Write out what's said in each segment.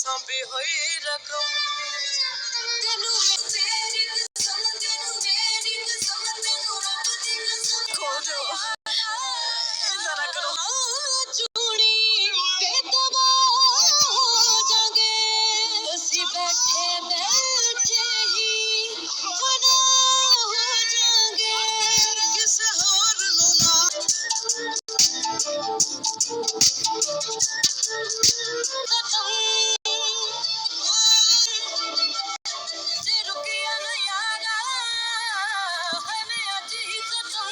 ਸਾਂਭੀ ਹੋਈ ਰਕਮ ਤੈਨੂੰ ਤੇਰੀ ਕਸਮ ਤੈਨੂੰ ਮੇਰੀ ਕਸਮ ਤੈਨੂੰ ਰੱਬ ਦੀ ਕਸਮ ਖੋ ਜੋ ਇਦਾਂ ਨਾ ਕਰੋ ਚੂੜੀ ਬੇਦਵਾ ਹੋ ਜਾਗੇ ਅਸੀਂ ਬੈਠੇ ਬੈਠੇ ਹੀ ਬਣਾ ਹੋ ਜਾਗੇ ਕਿਸੇ ਹੋਰ ਨੂੰ ਨਾ ਜੇ ਰੁਕਿਆ ਨਾ ਯਾਰਾ ਹੈ ਮੈਂ ਅੱਜ ਹੀ ਕਦਮ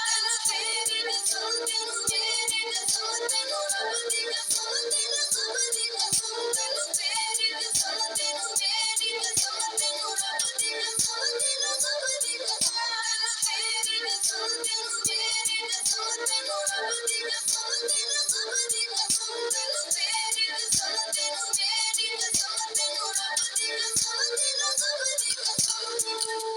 ਤੈਨੂੰ ਤੇਰੀ ਕਸਮ ਤੈਨੂੰ ਮੇਰੀ ਕਸਮ ਤੈਨੂੰ ਰੱਬ ਦੀ ਕਸਮ ਤੈਨੂੰ ਸਭ ਦੀ ਕਸਮ ਤੈਨੂੰ ਤੇਰੀ ਕਸਮ ਤੈਨੂੰ ਮੇਰੀ ਕਸਮ ਤੈਨੂੰ ਰੱਬ ਦੀ ਕਸਮ ਤੈਨੂੰ ਸਭ ਦੀ ਕਸਮ ਤੈਨੂੰ ਤੇਰੀ ਕਸਮ ਤੈਨੂੰ ਮੇਰੀ ਕਸਮ ਤੈਨੂੰ ਰੱਬ ਦੀ ਕਸਮ ਤੈਨੂੰ ਸਭ ਦੀ ਕਸਮ ਤੈਨੂੰ ਤੇਰੀ ਕਸਮ ਤੈਨੂੰ ਮੇਰੀ ਕਸਮ ਤੈਨੂੰ ਰੱਬ ਦੀ ਕਸਮ ਤੈਨੂੰ ਸਭ ਦੀ ਕਸਮ